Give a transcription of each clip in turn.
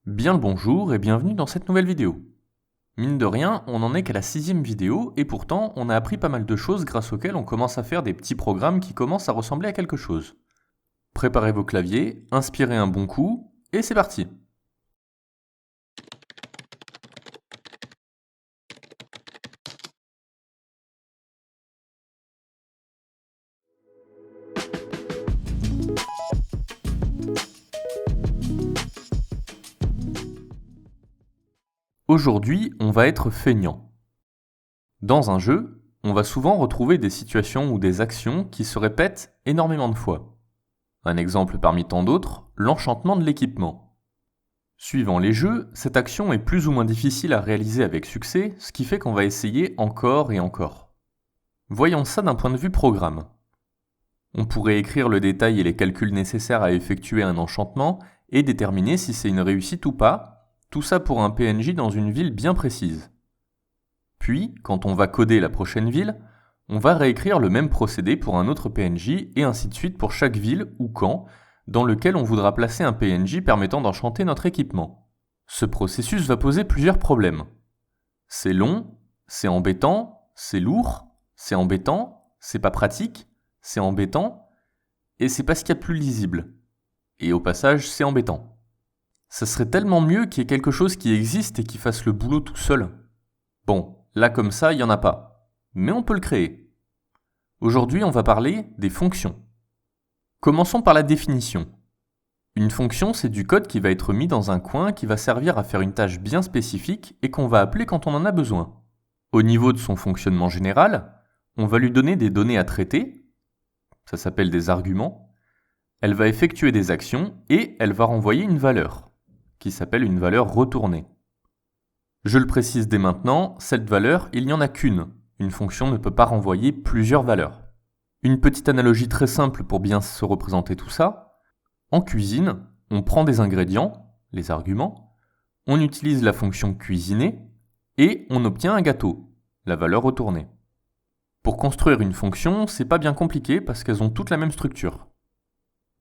Bien le bonjour et bienvenue dans cette nouvelle vidéo. Mine de rien, on n'en est qu'à la 6e vidéo et pourtant on a appris pas mal de choses grâce auxquelles on commence à faire des petits programmes qui commencent à ressembler à quelque chose. Préparez vos claviers, inspirez un bon coup et c'est parti. Aujourd'hui, on va être feignant. Dans un jeu, on va souvent retrouver des situations ou des actions qui se répètent énormément de fois. Un exemple parmi tant d'autres, l'enchantement de l'équipement. Suivant les jeux, cette action est plus ou moins difficile à réaliser avec succès, ce qui fait qu'on va essayer encore et encore. Voyons ça d'un point de vue programme. On pourrait écrire le détail et les calculs nécessaires à effectuer un enchantement et déterminer si c'est une réussite ou pas, tout ça pour un PNJ dans une ville bien précise. Puis, quand on va coder la prochaine ville, on va réécrire le même procédé pour un autre PNJ et ainsi de suite pour chaque ville ou camp dans lequel on voudra placer un PNJ permettant d'enchanter notre équipement. Ce processus va poser plusieurs problèmes. C'est long, c'est embêtant, c'est lourd, c'est embêtant, c'est pas pratique, c'est embêtant, et c'est pas ce qu'il y a de plus lisible. Et au passage, c'est embêtant. Ça serait tellement mieux qu'il y ait quelque chose qui existe et qui fasse le boulot tout seul. Bon, là comme ça, il n'y en a pas. Mais on peut le créer. Aujourd'hui, on va parler des fonctions. Commençons par la définition. Une fonction, c'est du code qui va être mis dans un coin qui va servir à faire une tâche bien spécifique et qu'on va appeler quand on en a besoin. Au niveau de son fonctionnement général, on va lui donner des données à traiter, ça s'appelle des arguments, elle va effectuer des actions et elle va renvoyer une valeur, qui s'appelle une valeur retournée. Je le précise dès maintenant, cette valeur, il n'y en a qu'une. Une fonction ne peut pas renvoyer plusieurs valeurs. Une petite analogie très simple pour bien se représenter tout ça. En cuisine, on prend des ingrédients, les arguments, on utilise la fonction cuisiner et on obtient un gâteau, la valeur retournée. Pour construire une fonction, c'est pas bien compliqué parce qu'elles ont toutes la même structure.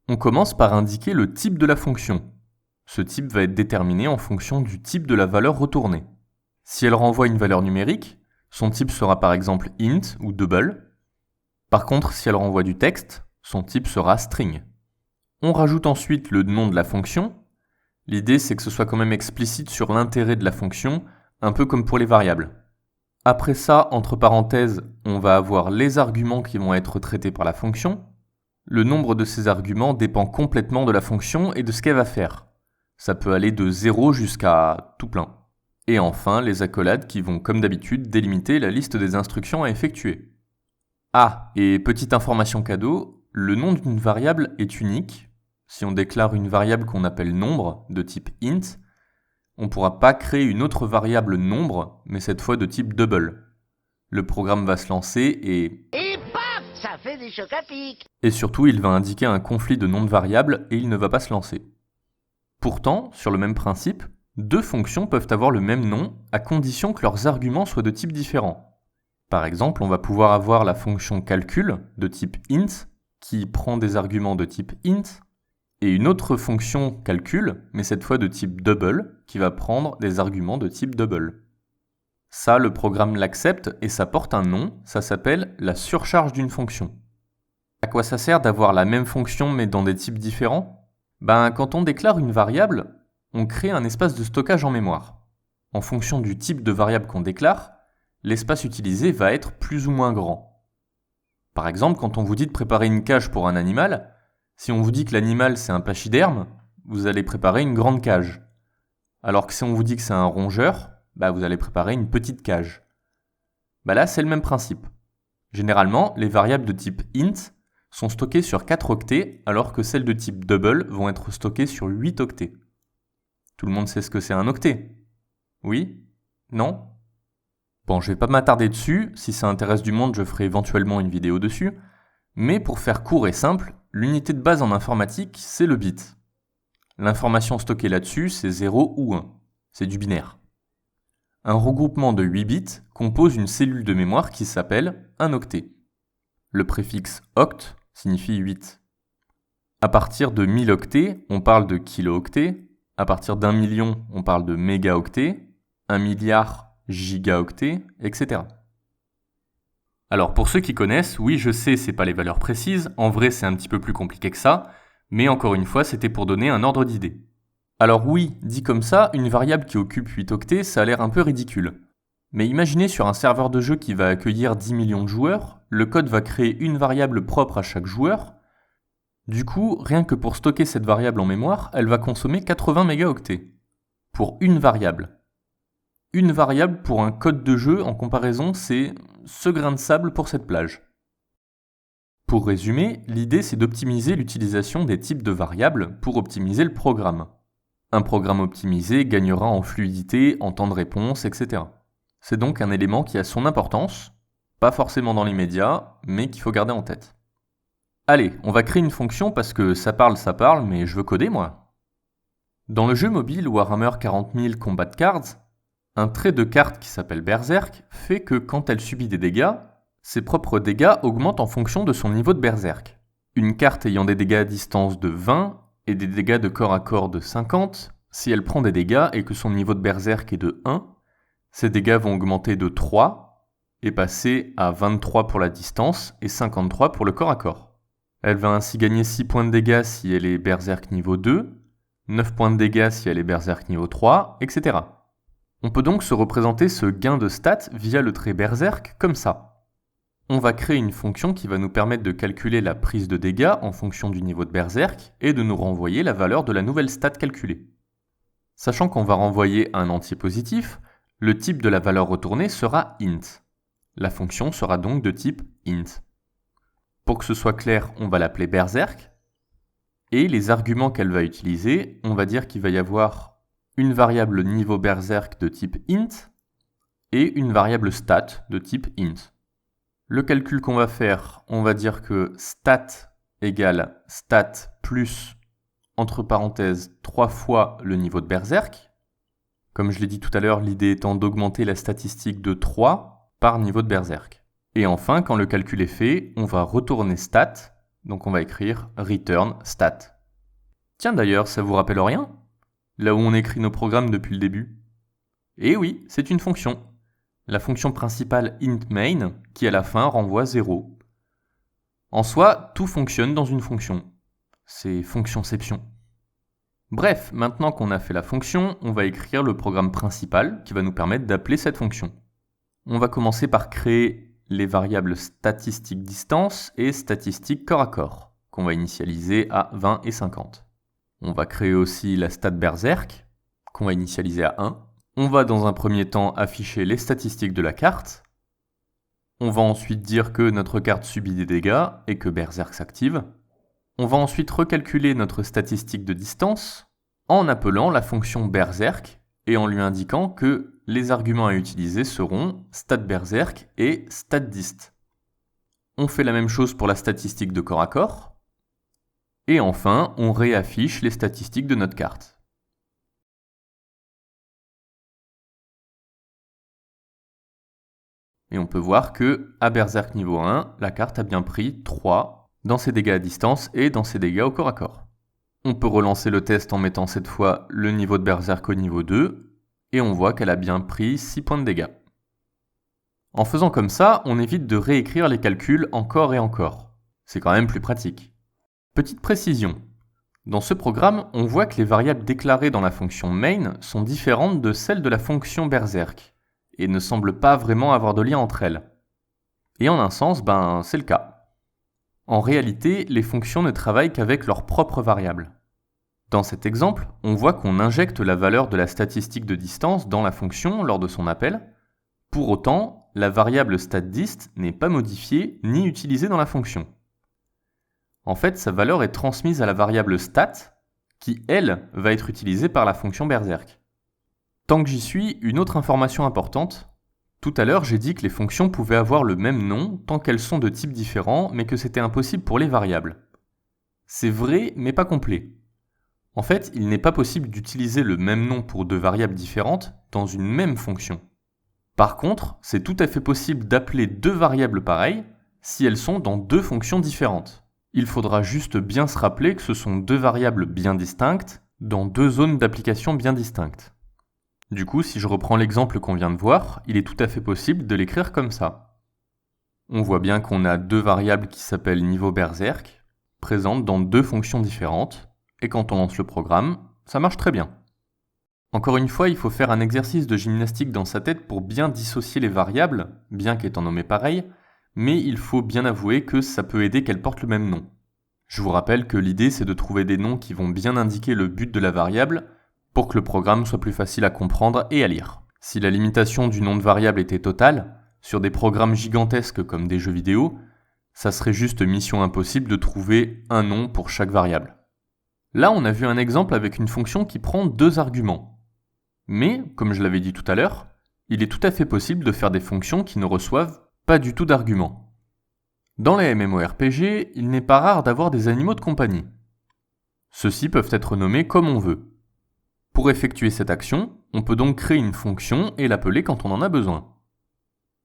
On commence par indiquer le type de la fonction. Ce type va être déterminé en fonction du type de la valeur retournée. Si elle renvoie une valeur numérique, son type sera par exemple int ou double. Par contre, si elle renvoie du texte, son type sera string. On rajoute ensuite le nom de la fonction. L'idée, c'est que ce soit quand même explicite sur l'intérêt de la fonction, un peu comme pour les variables. Après ça, entre parenthèses, on va avoir les arguments qui vont être traités par la fonction. Le nombre de ces arguments dépend complètement de la fonction et de ce qu'elle va faire. Ça peut aller de 0 jusqu'à tout plein. Et enfin, les accolades qui vont, comme d'habitude, délimiter la liste des instructions à effectuer. Ah, et petite information cadeau, le nom d'une variable est unique. Si on déclare une variable qu'on appelle nombre, de type int, on ne pourra pas créer une autre variable nombre, mais cette fois de type double. Le programme va se lancer et paf, ça fait des chocs à pic. Et surtout, il va indiquer un conflit de nom de variable et il ne va pas se lancer. Pourtant, sur le même principe, deux fonctions peuvent avoir le même nom à condition que leurs arguments soient de type différent. Par exemple, on va pouvoir avoir la fonction calcul de type int qui prend des arguments de type int et une autre fonction calcul, mais cette fois de type double, qui va prendre des arguments de type double. Ça, le programme l'accepte et ça porte un nom, ça s'appelle la surcharge d'une fonction. À quoi ça sert d'avoir la même fonction mais dans des types différents ? Quand on déclare une variable, on crée un espace de stockage en mémoire. En fonction du type de variable qu'on déclare, l'espace utilisé va être plus ou moins grand. Par exemple, quand on vous dit de préparer une cage pour un animal, si on vous dit que l'animal c'est un pachyderme, vous allez préparer une grande cage. Alors que si on vous dit que c'est un rongeur, vous allez préparer une petite cage. Là, c'est le même principe. Généralement, les variables de type int sont stockées sur 4 octets, alors que celles de type double vont être stockées sur 8 octets. Tout le monde sait ce que c'est un octet ? Oui ? Non ? Bon, je vais pas m'attarder dessus, si ça intéresse du monde, je ferai éventuellement une vidéo dessus, mais pour faire court et simple, l'unité de base en informatique, c'est le bit. L'information stockée là-dessus, c'est 0 ou 1, c'est du binaire. Un regroupement de 8 bits compose une cellule de mémoire qui s'appelle un octet. Le préfixe oct signifie 8. À partir de 1000 octets, on parle de kilo-octets. À partir d'1 million, on parle de mégaoctets, 1 milliard, gigaoctets, etc. Alors pour ceux qui connaissent, oui je sais c'est pas les valeurs précises, en vrai c'est un petit peu plus compliqué que ça, mais encore une fois c'était pour donner un ordre d'idée. Alors oui, dit comme ça, une variable qui occupe 8 octets, ça a l'air un peu ridicule. Mais imaginez sur un serveur de jeu qui va accueillir 10 millions de joueurs, le code va créer une variable propre à chaque joueur. Du coup, rien que pour stocker cette variable en mémoire, elle va consommer 80 mégaoctets. Pour une variable. Une variable pour un code de jeu, en comparaison, c'est ce grain de sable pour cette plage. Pour résumer, l'idée c'est d'optimiser l'utilisation des types de variables pour optimiser le programme. Un programme optimisé gagnera en fluidité, en temps de réponse, etc. C'est donc un élément qui a son importance, pas forcément dans l'immédiat, mais qu'il faut garder en tête. Allez, on va créer une fonction parce que ça parle, mais je veux coder moi. Dans le jeu mobile Warhammer 40 000 Combat Cards, un trait de carte qui s'appelle Berserk fait que quand elle subit des dégâts, ses propres dégâts augmentent en fonction de son niveau de Berserk. Une carte ayant des dégâts à distance de 20 et des dégâts de corps à corps de 50, si elle prend des dégâts et que son niveau de Berserk est de 1, ses dégâts vont augmenter de 3 et passer à 23 pour la distance et 53 pour le corps à corps. Elle va ainsi gagner 6 points de dégâts si elle est Berserk niveau 2, 9 points de dégâts si elle est Berserk niveau 3, etc. On peut donc se représenter ce gain de stats via le trait Berserk comme ça. On va créer une fonction qui va nous permettre de calculer la prise de dégâts en fonction du niveau de Berserk et de nous renvoyer la valeur de la nouvelle stat calculée. Sachant qu'on va renvoyer un entier positif, le type de la valeur retournée sera int. La fonction sera donc de type int. Pour que ce soit clair, on va l'appeler Berserk. Et les arguments qu'elle va utiliser, on va dire qu'il va y avoir une variable niveau Berserk de type int et une variable stat de type int. Le calcul qu'on va faire, on va dire que stat égale stat plus, entre parenthèses, 3 fois le niveau de Berserk. Comme je l'ai dit tout à l'heure, l'idée étant d'augmenter la statistique de 3 par niveau de Berserk. Et enfin, quand le calcul est fait, on va retourner stat, donc on va écrire return stat. Tiens d'ailleurs, ça vous rappelle rien ? Là où on écrit nos programmes depuis le début. Et oui, c'est une fonction. La fonction principale int_main qui à la fin renvoie 0. En soi, tout fonctionne dans une fonction. C'est fonctionception. Bref, maintenant qu'on a fait la fonction, on va écrire le programme principal qui va nous permettre d'appeler cette fonction. On va commencer par créer les variables statistique distance et statistique corps à corps, qu'on va initialiser à 20 et 50. On va créer aussi la stat Berserk, qu'on va initialiser à 1. On va dans un premier temps afficher les statistiques de la carte. On va ensuite dire que notre carte subit des dégâts et que Berserk s'active. On va ensuite recalculer notre statistique de distance en appelant la fonction Berserk et en lui indiquant que les arguments à utiliser seront statBerserk et statDist. On fait la même chose pour la statistique de corps à corps. Et enfin, on réaffiche les statistiques de notre carte. Et on peut voir que, à Berserk niveau 1, la carte a bien pris 3 dans ses dégâts à distance et dans ses dégâts au corps à corps. On peut relancer le test en mettant cette fois le niveau de Berserk au niveau 2, et on voit qu'elle a bien pris 6 points de dégâts. En faisant comme ça, on évite de réécrire les calculs encore et encore. C'est quand même plus pratique. Petite précision. Dans ce programme, on voit que les variables déclarées dans la fonction main sont différentes de celles de la fonction Berserk, et ne semblent pas vraiment avoir de lien entre elles. Et en un sens, c'est le cas. En réalité, les fonctions ne travaillent qu'avec leurs propres variables. Dans cet exemple, on voit qu'on injecte la valeur de la statistique de distance dans la fonction lors de son appel. Pour autant, la variable statDist n'est pas modifiée ni utilisée dans la fonction. En fait, sa valeur est transmise à la variable stat, qui, elle, va être utilisée par la fonction Berserk. Tant que j'y suis, une autre information importante. Tout à l'heure, j'ai dit que les fonctions pouvaient avoir le même nom tant qu'elles sont de types différents, mais que c'était impossible pour les variables. C'est vrai, mais pas complet. En fait, il n'est pas possible d'utiliser le même nom pour deux variables différentes dans une même fonction. Par contre, c'est tout à fait possible d'appeler deux variables pareilles si elles sont dans deux fonctions différentes. Il faudra juste bien se rappeler que ce sont deux variables bien distinctes, dans deux zones d'application bien distinctes. Du coup, si je reprends l'exemple qu'on vient de voir, il est tout à fait possible de l'écrire comme ça. On voit bien qu'on a deux variables qui s'appellent niveau berserk, présentes dans deux fonctions différentes, et quand on lance le programme, ça marche très bien. Encore une fois, il faut faire un exercice de gymnastique dans sa tête pour bien dissocier les variables, bien qu'étant nommées pareilles, mais il faut bien avouer que ça peut aider qu'elles portent le même nom. Je vous rappelle que l'idée c'est de trouver des noms qui vont bien indiquer le but de la variable pour que le programme soit plus facile à comprendre et à lire. Si la limitation du nom de variable était totale, sur des programmes gigantesques comme des jeux vidéo, ça serait juste mission impossible de trouver un nom pour chaque variable. Là, on a vu un exemple avec une fonction qui prend deux arguments. Mais, comme je l'avais dit tout à l'heure, il est tout à fait possible de faire des fonctions qui ne reçoivent pas du tout d'arguments. Dans les MMORPG, il n'est pas rare d'avoir des animaux de compagnie. Ceux-ci peuvent être nommés comme on veut. Pour effectuer cette action, on peut donc créer une fonction et l'appeler quand on en a besoin.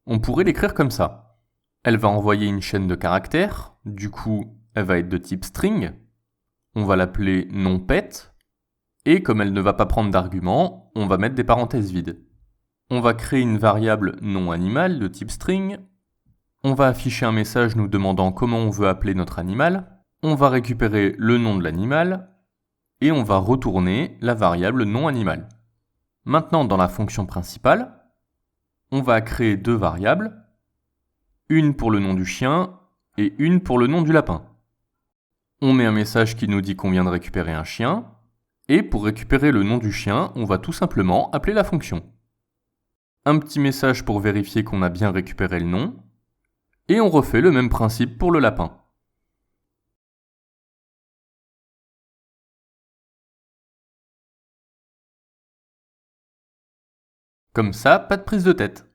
On pourrait l'écrire comme ça. Elle va envoyer une chaîne de caractères, du coup, elle va être de type string. On va l'appeler nonPet, et comme elle ne va pas prendre d'arguments, on va mettre des parenthèses vides. On va créer une variable non animal de type string. On va afficher un message nous demandant comment on veut appeler notre animal. On va récupérer le nom de l'animal. Et on va retourner la variable non animal. Maintenant, dans la fonction principale, on va créer deux variables. Une pour le nom du chien et une pour le nom du lapin. On met un message qui nous dit qu'on vient de récupérer un chien. Et pour récupérer le nom du chien, on va tout simplement appeler la fonction. Un petit message pour vérifier qu'on a bien récupéré le nom. Et on refait le même principe pour le lapin. Comme ça, pas de prise de tête.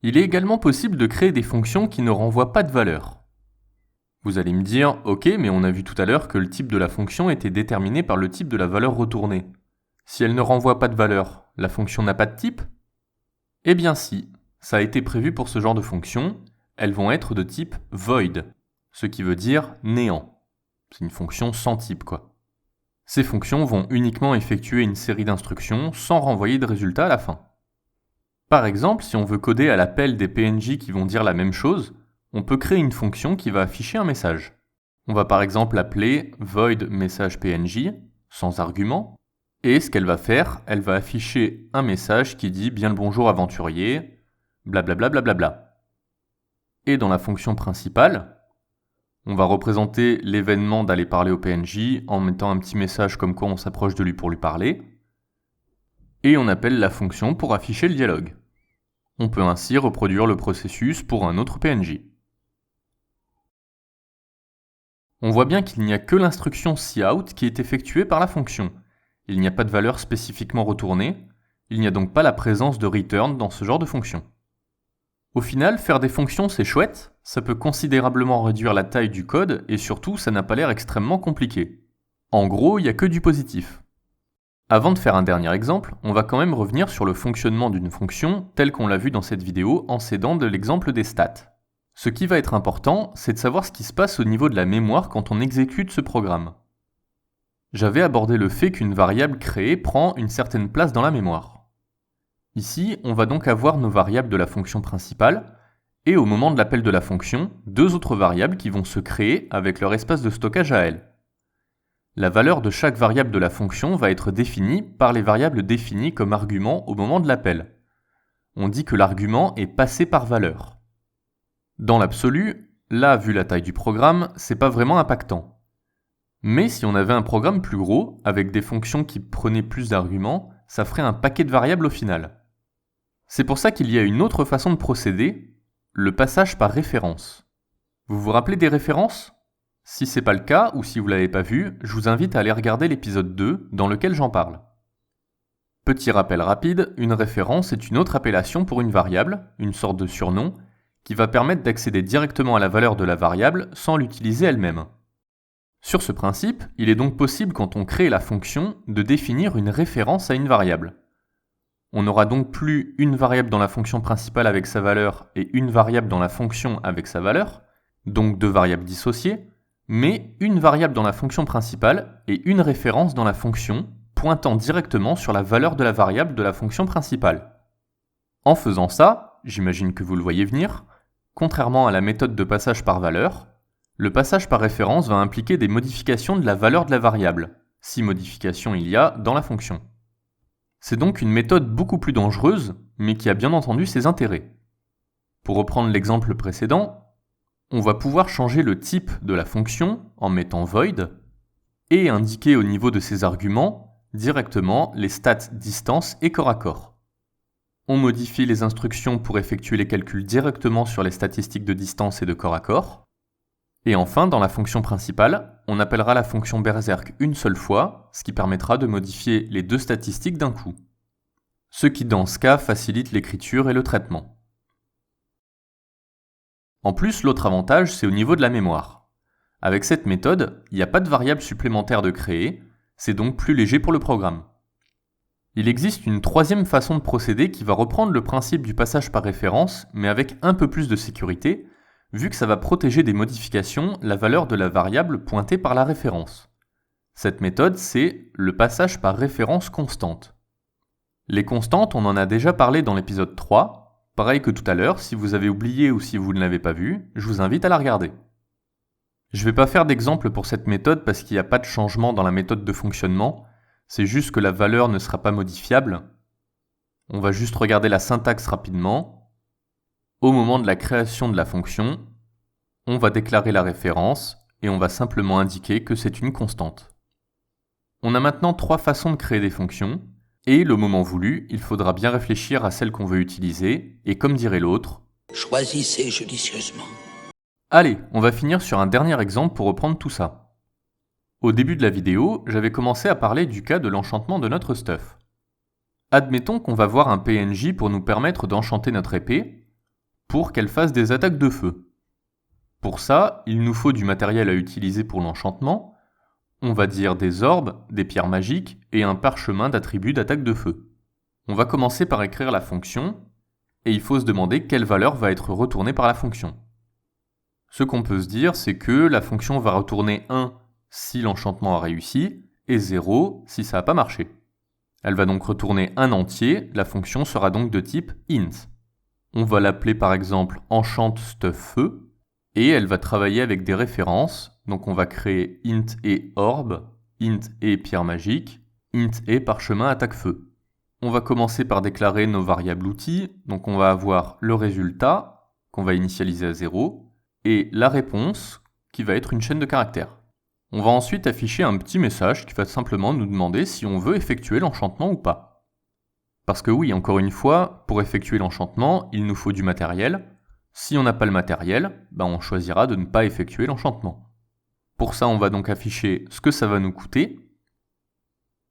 Il est également possible de créer des fonctions qui ne renvoient pas de valeur. Vous allez me dire, ok, mais on a vu tout à l'heure que le type de la fonction était déterminé par le type de la valeur retournée. Si elle ne renvoie pas de valeur, la fonction n'a pas de type ? Eh bien si, ça a été prévu pour ce genre de fonctions, elles vont être de type void, ce qui veut dire néant. C'est une fonction sans type quoi. Ces fonctions vont uniquement effectuer une série d'instructions sans renvoyer de résultat à la fin. Par exemple, si on veut coder à l'appel des PNJ qui vont dire la même chose, on peut créer une fonction qui va afficher un message. On va par exemple appeler void message PNJ, sans argument, et ce qu'elle va faire, elle va afficher un message qui dit bien le bonjour aventurier, blablabla blablabla. Et dans la fonction principale, on va représenter l'événement d'aller parler au PNJ en mettant un petit message comme quoi on s'approche de lui pour lui parler, et on appelle la fonction pour afficher le dialogue. On peut ainsi reproduire le processus pour un autre PNJ. On voit bien qu'il n'y a que l'instruction cout qui est effectuée par la fonction. Il n'y a pas de valeur spécifiquement retournée, il n'y a donc pas la présence de return dans ce genre de fonction. Au final, faire des fonctions c'est chouette, ça peut considérablement réduire la taille du code et surtout ça n'a pas l'air extrêmement compliqué. En gros, il n'y a que du positif. Avant de faire un dernier exemple, on va quand même revenir sur le fonctionnement d'une fonction tel qu'on l'a vu dans cette vidéo en s'aidant de l'exemple des stats. Ce qui va être important, c'est de savoir ce qui se passe au niveau de la mémoire quand on exécute ce programme. J'avais abordé le fait qu'une variable créée prend une certaine place dans la mémoire. Ici, on va donc avoir nos variables de la fonction principale, et au moment de l'appel de la fonction, deux autres variables qui vont se créer avec leur espace de stockage à elles. La valeur de chaque variable de la fonction va être définie par les variables définies comme argument au moment de l'appel. On dit que l'argument est passé par valeur. Dans l'absolu, là, vu la taille du programme, c'est pas vraiment impactant. Mais si on avait un programme plus gros, avec des fonctions qui prenaient plus d'arguments, ça ferait un paquet de variables au final. C'est pour ça qu'il y a une autre façon de procéder, le passage par référence. Vous vous rappelez des références ? Si c'est pas le cas, ou si vous l'avez pas vu, je vous invite à aller regarder l'épisode 2, dans lequel j'en parle. Petit rappel rapide, une référence est une autre appellation pour une variable, une sorte de surnom, qui va permettre d'accéder directement à la valeur de la variable sans l'utiliser elle-même. Sur ce principe, il est donc possible quand on crée la fonction de définir une référence à une variable. On n'aura donc plus une variable dans la fonction principale avec sa valeur et une variable dans la fonction avec sa valeur, donc deux variables dissociées, mais une variable dans la fonction principale et une référence dans la fonction pointant directement sur la valeur de la variable de la fonction principale. En faisant ça, j'imagine que vous le voyez venir, contrairement à la méthode de passage par valeur, le passage par référence va impliquer des modifications de la valeur de la variable, si modifications il y a dans la fonction. C'est donc une méthode beaucoup plus dangereuse, mais qui a bien entendu ses intérêts. Pour reprendre l'exemple précédent, on va pouvoir changer le type de la fonction en mettant void et indiquer au niveau de ses arguments directement les stats distance et corps à corps. On modifie les instructions pour effectuer les calculs directement sur les statistiques de distance et de corps à corps. Et enfin, dans la fonction principale, on appellera la fonction berserk une seule fois, ce qui permettra de modifier les deux statistiques d'un coup. Ce qui dans ce cas facilite l'écriture et le traitement. En plus, l'autre avantage, c'est au niveau de la mémoire. Avec cette méthode, il n'y a pas de variable supplémentaire de créer, c'est donc plus léger pour le programme. Il existe une troisième façon de procéder qui va reprendre le principe du passage par référence, mais avec un peu plus de sécurité, vu que ça va protéger des modifications la valeur de la variable pointée par la référence. Cette méthode, c'est le passage par référence constante. Les constantes, on en a déjà parlé dans l'épisode 3, pareil que tout à l'heure, si vous avez oublié ou si vous ne l'avez pas vu, je vous invite à la regarder. Je ne vais pas faire d'exemple pour cette méthode parce qu'il n'y a pas de changement dans la méthode de fonctionnement, c'est juste que la valeur ne sera pas modifiable. On va juste regarder la syntaxe rapidement. Au moment de la création de la fonction, on va déclarer la référence et on va simplement indiquer que c'est une constante. On a maintenant 3 façons de créer des fonctions, et le moment voulu, il faudra bien réfléchir à celle qu'on veut utiliser, et comme dirait l'autre, choisissez judicieusement. Allez, on va finir sur un dernier exemple pour reprendre tout ça. Au début de la vidéo, j'avais commencé à parler du cas de l'enchantement de notre stuff. Admettons qu'on va voir un PNJ pour nous permettre d'enchanter notre épée, pour qu'elle fasse des attaques de feu. Pour ça, il nous faut du matériel à utiliser pour l'enchantement, on va dire des orbes, des pierres magiques et un parchemin d'attributs d'attaque de feu. On va commencer par écrire la fonction, et il faut se demander quelle valeur va être retournée par la fonction. Ce qu'on peut se dire, c'est que la fonction va retourner 1 si l'enchantement a réussi, et 0 si ça n'a pas marché. Elle va donc retourner un entier, la fonction sera donc de type int. On va l'appeler par exemple enchantStuffFeu, et elle va travailler avec des références, donc on va créer int et orbe, int et pierre magique, int et parchemin attaque feu. On va commencer par déclarer nos variables outils, donc on va avoir le résultat, qu'on va initialiser à 0, et la réponse, qui va être une chaîne de caractères. On va ensuite afficher un petit message qui va simplement nous demander si on veut effectuer l'enchantement ou pas. Parce que oui, encore une fois, pour effectuer l'enchantement, il nous faut du matériel. Si on n'a pas le matériel, on choisira de ne pas effectuer l'enchantement. Pour ça, on va donc afficher ce que ça va nous coûter,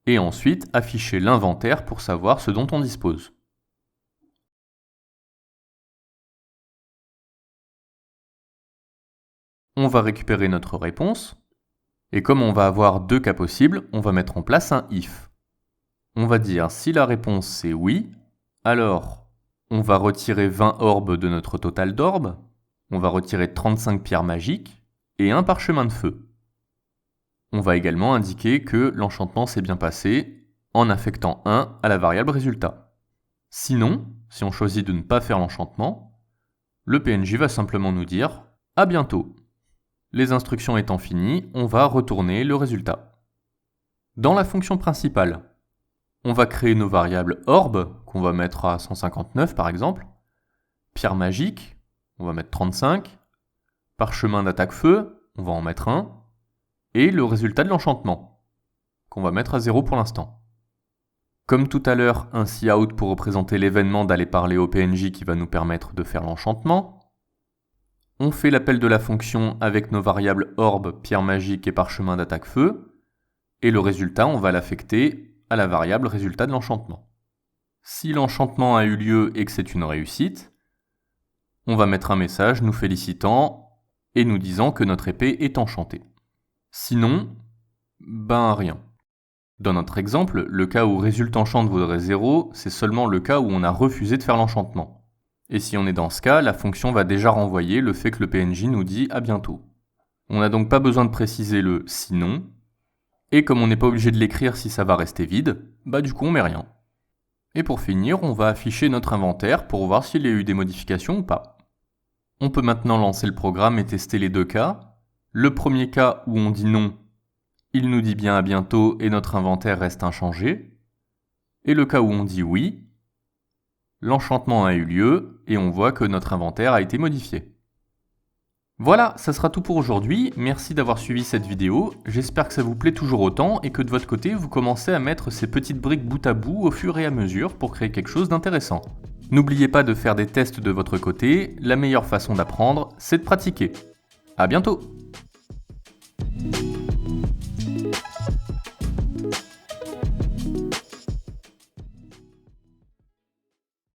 et ensuite afficher l'inventaire pour savoir ce dont on dispose. On va récupérer notre réponse, et comme on va avoir 2 cas possibles, on va mettre en place un if. On va dire si la réponse c'est oui, alors on va retirer 20 orbes de notre total d'orbes, on va retirer 35 pierres magiques et un parchemin de feu. On va également indiquer que l'enchantement s'est bien passé en affectant 1 à la variable résultat. Sinon, si on choisit de ne pas faire l'enchantement, le PNJ va simplement nous dire « à bientôt ». Les instructions étant finies, on va retourner le résultat. Dans la fonction principale, on va créer nos variables orbe, qu'on va mettre à 159 par exemple, pierre magique, on va mettre 35, parchemin d'attaque feu, on va en mettre 1, et le résultat de l'enchantement, qu'on va mettre à 0 pour l'instant. Comme tout à l'heure, un cout pour représenter l'événement d'aller parler au PNJ qui va nous permettre de faire l'enchantement. On fait l'appel de la fonction avec nos variables orbe, pierre magique et parchemin d'attaque feu, et le résultat, on va l'affecter à la variable résultat de l'enchantement. Si l'enchantement a eu lieu et que c'est une réussite, on va mettre un message nous félicitant et nous disant que notre épée est enchantée. Sinon, rien. Dans notre exemple, le cas où résulte enchante vaudrait 0, c'est seulement le cas où on a refusé de faire l'enchantement. Et si on est dans ce cas, la fonction va déjà renvoyer le fait que le PNJ nous dit à bientôt. On n'a donc pas besoin de préciser le « sinon », et comme on n'est pas obligé de l'écrire si ça va rester vide, du coup on met rien. Et pour finir, on va afficher notre inventaire pour voir s'il y a eu des modifications ou pas. On peut maintenant lancer le programme et tester les deux cas. Le premier cas où on dit non, il nous dit bien à bientôt et notre inventaire reste inchangé. Et le cas où on dit oui, l'enchantement a eu lieu et on voit que notre inventaire a été modifié. Voilà, ça sera tout pour aujourd'hui, merci d'avoir suivi cette vidéo, j'espère que ça vous plaît toujours autant et que de votre côté vous commencez à mettre ces petites briques bout à bout au fur et à mesure pour créer quelque chose d'intéressant. N'oubliez pas de faire des tests de votre côté, la meilleure façon d'apprendre, c'est de pratiquer. À bientôt!